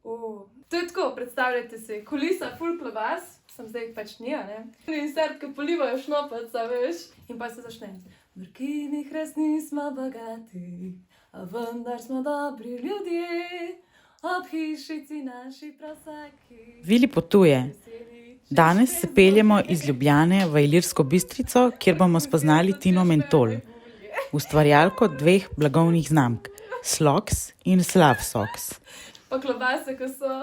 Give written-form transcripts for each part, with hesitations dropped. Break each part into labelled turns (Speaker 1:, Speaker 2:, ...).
Speaker 1: To je tako, predstavljajte si, kulisa full klobas, sem zdaj pač nija, ne? In srtke polivajo šnopac, veš? In pa se začne. V kinih res nismo bogati, a vendar smo dobri ljudje, ob hišici naši prasaki.
Speaker 2: Vili potuje. Danes se peljemo iz Ljubljane v Ilirsko Bistrico, kjer bomo spoznali Tino Mentol, ustvarjalko dveh blagovnih znamk, Sloks in Slavsoks.
Speaker 1: Pa klobase, ko so.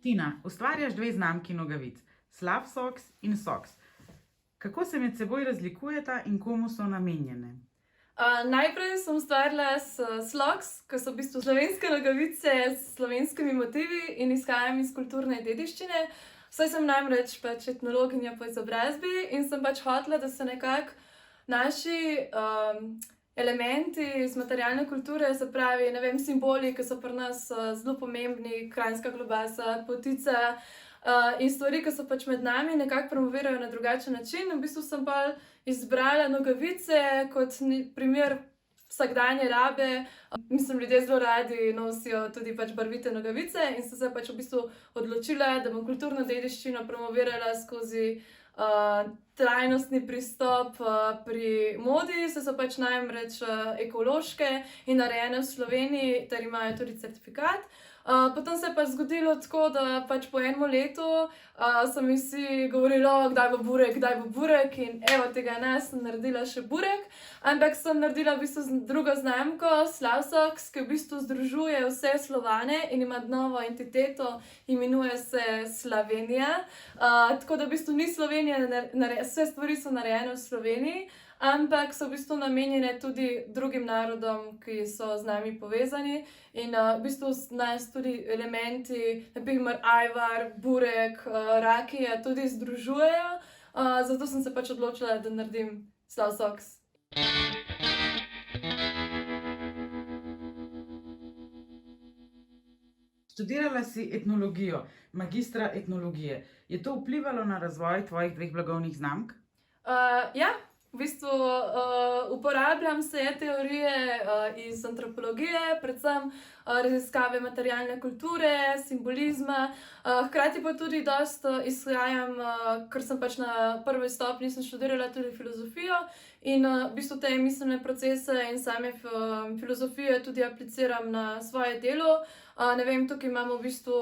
Speaker 2: Tina, ustvarjaš dve znamki nogavic, Slavsoks in Soks. Kako se med seboj razlikujeta in komu so namenjene?
Speaker 1: Najprej sem ustvarila Sloks, ki so v bistvu slovenske nogavice s slovenskimi motivi in izhajam iz kulturne dediščine. Saj sem namreč pač etnologinja po izobrazbi in sem pač hotela, da se nekako naši elementi iz materialne kulture, se pravi, ne vem, simboli, ki so pri nas zelo pomembni, kranjska klobasa, potica in stvari, ki so pač med nami, nekako promovirajo na drugačen način. V bistvu sem pa izbrala nogavice kot primer vsakdanje rabe. Mislim, ljudje zelo radi nosijo tudi pač barvite nogavice in sem se pač v bistvu odločila, da bom kulturno dediščino promovirala skozi trajnostni pristop pri modi, so pač namreč ekološke in narejene v Sloveniji ter imajo tudi certifikat. Potem se je pa zgodilo tako, da pač po enem letu so mi vsi govorili, kdaj bo burek in evo tega ne, sem naredila še burek, ampak sem naredila v bistvu drugo znamko, Slavsoks, ki v bistvu združuje vse Slovane in ima novo entiteto, imenuje se Slavenija. Tako da v bistvu ni Slovenija, vse stvari so narejene v Sloveniji, ampak so v bistvu namenjene tudi drugim narodom, ki so z nami povezani in v bistvu nas tudi elementi, na primer ajvar, burek, rakija tudi združujejo, zato sem se pač odločila, da naredim Slavsoks.
Speaker 2: Študirala si etnologijo, magistra etnologije. Je to vplivalo na razvoj tvojih dveh blagovnih znamk?
Speaker 1: Ja. V bistvu uporabljam vse teorije iz antropologije, predvsem raziskave materialne kulture, simbolizma, hkrati pa tudi dosti izhajam, ker sem pač na prvi stopnji sem študirala tudi filozofijo in v bistvu te miselne procese in same filozofije tudi apliciram na svoje delo. Ne vem, tukaj imamo v bistvu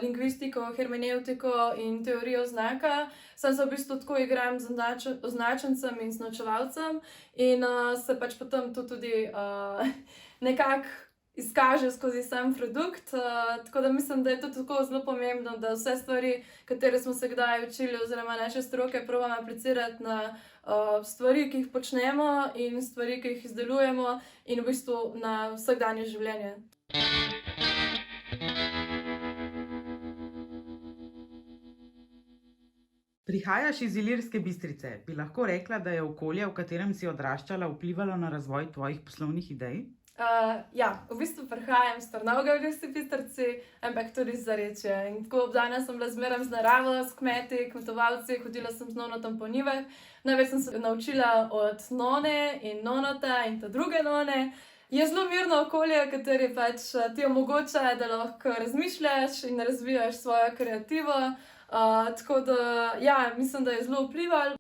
Speaker 1: lingvistiko, hermenevtiko in teorijo znaka. Sam se v bistvu tako igram z označencem in označevalcem in se pač potem to tudi nekako izkaže skozi sam produkt. Tako da mislim, da je to tako zelo pomembno, da vse stvari, katere smo se kdaj učili oziroma naše stroke, probamo aplicirati na stvari, ki jih počnemo in stvari, ki jih izdelujemo in v bistvu na vsakdanje življenje.
Speaker 2: Prihajaš iz Ilirske Bistrice. Bi lahko rekla, da je okolje, v katerem si odraščala, vplivalo na razvoj tvojih poslovnih idej?
Speaker 1: Ja, v bistvu prihajam iz Trnovega v Ilirski Bistrici, ampak tudi iz Zarečja. In tako obdana sem bila zmeraj z naravo, s kmeti, kmetovalci, hodila sem z nonotom po njivah. Največ sem se naučila od none in nonota in ta druge none. Je zelo mirno okolje, kateri pač ti omogoča, da lahko razmišljaš in razvijaš svojo kreativo. Tako da, ja, mislim, da je zelo vplivalo.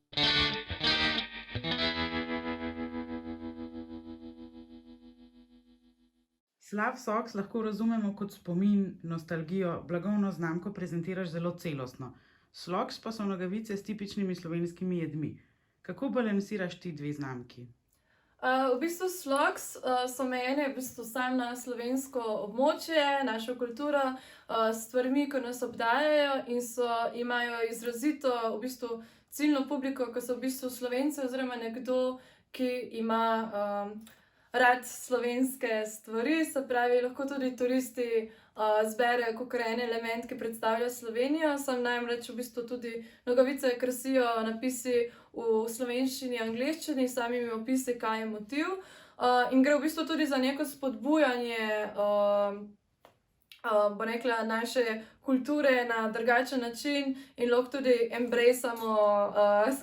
Speaker 2: Slavsoks lahko razumemo kot spomin, nostalgijo, blagovno znamko prezentiraš zelo celostno. Sloks pa so nogavice s tipičnimi slovenskimi jedmi. Kako balansiraš ti dve znamki?
Speaker 1: V bistvu Sloks so omejene v bistvu samo na slovensko območje, našo kulturo, s stvarmi, ki nas obdajajo in imajo izrazito v bistvu ciljno publiko, ki so v bistvu Slovenci oziroma nekdo, ki ima rad slovenske stvari, se pravi, lahko tudi turisti zberejo kakor en element, ki predstavlja Slovenijo. Sam namreč v bistvu tudi nogavice krasijo napisi v slovenščini, angleščini, samimi opisi, kaj je motiv. In gre v bistvu tudi za neko spodbujanje bo rekla, naše kulture na drugačen način in lahko tudi embracemo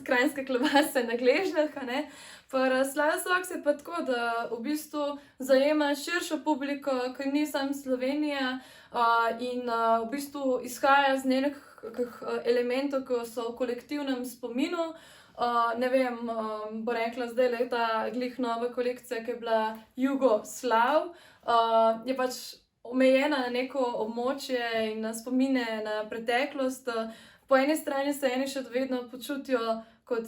Speaker 1: kranjske klobase na gležnjah, a ne. Pri Slice Socks je pa tako, da v bistvu zajema širšo publiko, ki ni samo Slovenija, in v bistvu izhaja z nekih elementov, ki so v kolektivnem spominu. Ne vem, bo rekla, zdaj leta glih nova kolekcija, ki je bila Jugoslav, je pač omejena na neko območje in na spomine na preteklost. Po eni strani se eni še vedno počutijo kot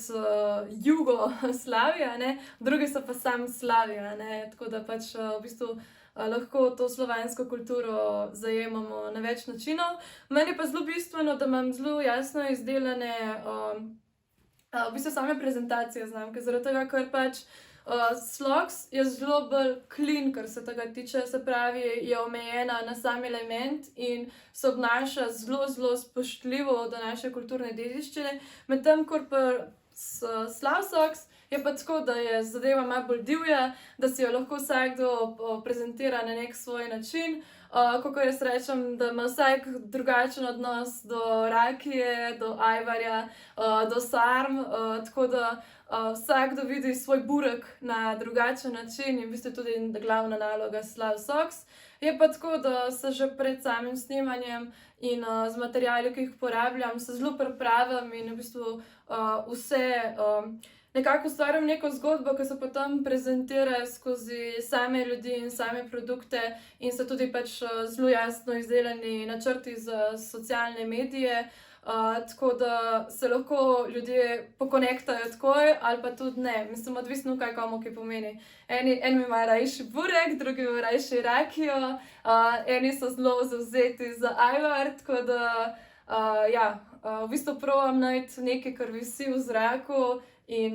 Speaker 1: Jugoslavija, ne, drugi so pa sam Slavija, ne, tako da pač v bistvu lahko to slovansko kulturo zajemamo na več načinov. Meni je pa zelo bistveno, da imam zelo jasno izdelane v bistvu same prezentacije znamke, zaradi tega, ker pač Slogs je zelo bolj clean, kar se tega tiče, se pravi, je omejena na sam element in se obnaša zelo, zelo spoštljivo do naše kulturne dediščine. Medtem, ko pri Slice Socks je pa tako, da je zadeva malo bolj divja, da si jo lahko vsakdo prezentira na nek svoj način. Kakor jaz rečem, da ima vsak drugačen odnos do rakije, do ajvarja, do sarm, tako da vsakdo vidi svoj burek na drugačen način in v bistvu tudi glavna naloga Slice Socks. Je pa tako, da se že pred samim snemanjem in z materiali, ki jih uporabljam, se zelo pripravim in v bistvu vse nekako ustvarjam neko zgodbo, ki se potem prezentira skozi same ljudi in same produkte in so tudi pač zelo jasno izdelani načrti za socialne medije, tako da se lahko ljudje pokonektajo takoj ali pa tudi ne. Mislim, odvisno, kaj komu kaj pomeni. Eni imajo rajši burek, drugi imajo rajši rakijo, eni so zelo zavzeti za ajvar, tako da ja, v bistvu probam najti nekaj, kar visi v zraku in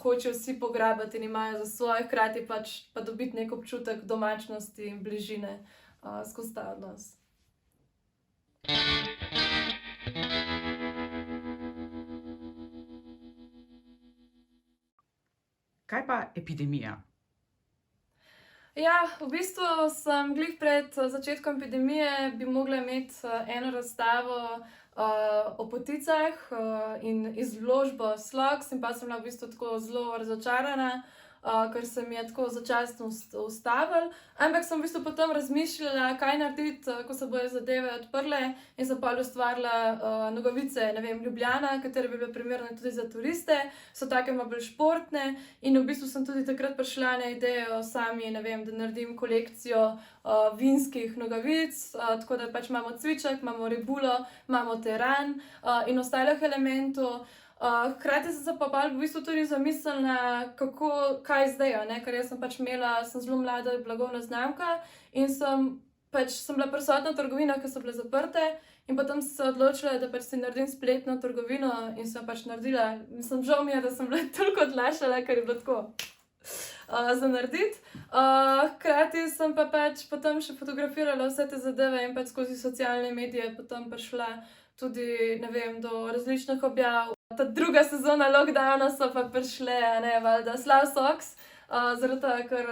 Speaker 1: hočejo vsi pograbiti in imajo za svoje, hkrati pač pa dobiti nek občutek domačnosti in bližine skozi ta odnos.
Speaker 2: Kaj pa epidemija?
Speaker 1: Ja, v bistvu sem glih pred začetkom epidemije bi mogla imeti eno razstavo o poticah in izložbo Slogs in pa sem bila v bistvu tako zelo razočarana, ker se mi je tako začasno ustavilo. Ampak sem v bistvu potem razmišljala, kaj narediti, ko se bojo zadeve odprle in sem pa ustvarila nogavice, ne vem, Ljubljana, katere bi bile primerne tudi za turiste, so take malo bolj športne in v bistvu sem tudi takrat prišla na idejo sami, ne vem, da naredim kolekcijo vinskih nogavic, tako da pač imamo cviček, imamo rebulo, imamo teran in ostalih elementov. Hkrati sem se pa v bistvu tudi zamislila, kaj zdaj, ne, ker jaz sem pač sem zelo mlada blagovna znamka in sem bila prisotna v trgovinah, ki so bile zaprte in potem sem se odločila, da pač si naredim spletno trgovino in sem pač naredila. Mislim, žal mi je, da sem bila toliko odlašala, ker je bilo tako za narediti. Hkrati sem pa pač potem še fotografirala vse te zadeve in pač skozi socialne medije potem prišla tudi, ne vem, do različnih objav. Ta druga sezona lockdowna so pa prišle, ne, valjda, Slice Socks, zaradi tega, ker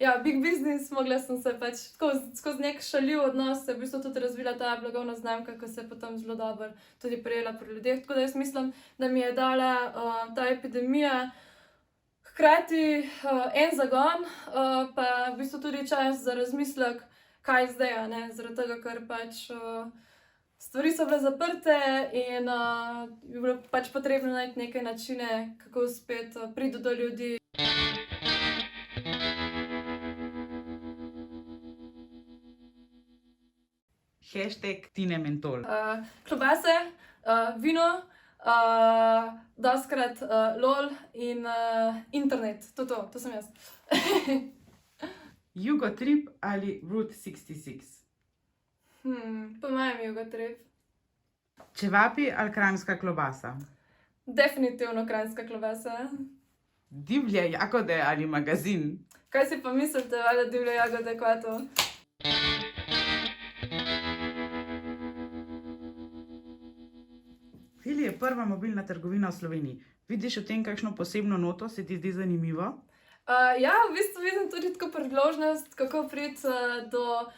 Speaker 1: ja, big business, mogla sem se pač skozi nek šaljiv odnos se v bistvu tudi razvila ta blagovna znamka, ki se je potem zelo dobro tudi prijela pri ljudeh. Tako da jaz mislim, da mi je dala ta epidemija hkrati en zagon, pa v bistvu tudi čas za razmislek, kaj zdaj, ne, zaradi tega, ker pač stvari so bile zaprte in je bilo pač potrebno najti neke načine, kako spet priti do ljudi.
Speaker 2: Hashtag Tine Mentol.
Speaker 1: Klobase, vino, dostikrat LOL in internet. To sem jaz.
Speaker 2: Jugotrip ali Route 66?
Speaker 1: Po mojem Jugotrip.
Speaker 2: Čevapi ali kranjska klobasa?
Speaker 1: Definitivno kranjska klobasa.
Speaker 2: Divje jagode ali magazin?
Speaker 1: Kaj si pa mislite, valjda divje jagode, kaj je to?
Speaker 2: Fili je prva mobilna trgovina v Sloveniji. Vidiš v tem kakšno posebno noto, se ti zdi zanimivo?
Speaker 1: Ja, v bistvu vidim tudi tako priložnost, kako priti do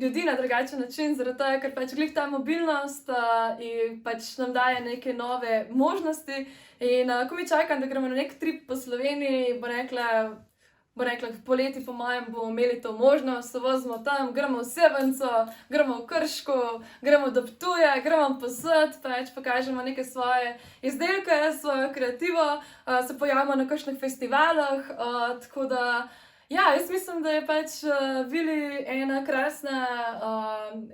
Speaker 1: ljudi na drugačen način, zaradi tega, ker pač glih ta mobilnost in pač nam daje neke nove možnosti. In ko mi čakam, da gremo na nek trip po Sloveniji, bo rekla, v poleti po mojem bomo imeli to možnost, se vozimo tam, gremo v Sevnico, gremo v Krško, gremo do Ptuja, gremo posod, pač pokažemo neke svoje izdelke, svojo kreativo, se pojavimo na kakšnih festivalih, tako da ja, jaz mislim, da je pač Vili ena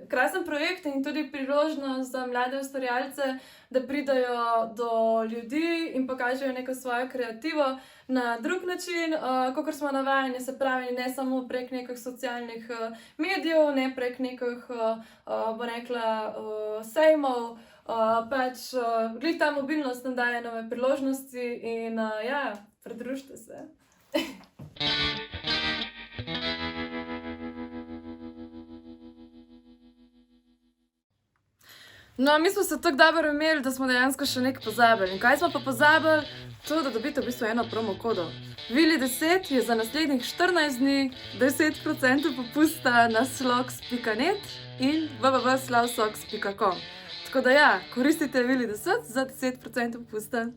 Speaker 1: krasen projekt in tudi priložnost za mlade ustvarjalce, da pridajo do ljudi in pokažejo neko svojo kreativo na drug način, kakor smo navajeni, se pravi, ne samo prek nekih socialnih medijev, ne prek nekih, bo rekla, sejmov, pač glih ta mobilnost nam daje nove priložnosti in ja, pridružite se. No, mi smo se tako dobro imeli, da smo dejansko še nekaj pozabili. In kaj smo pa pozabili? To, da dobite v bistvu eno promo kodo. Vili 10 je za naslednjih 14 dni 10% popusta na sloks.net in www.slavsoks.com. Tako da ja, koristite Vili 10 za 10% popusta.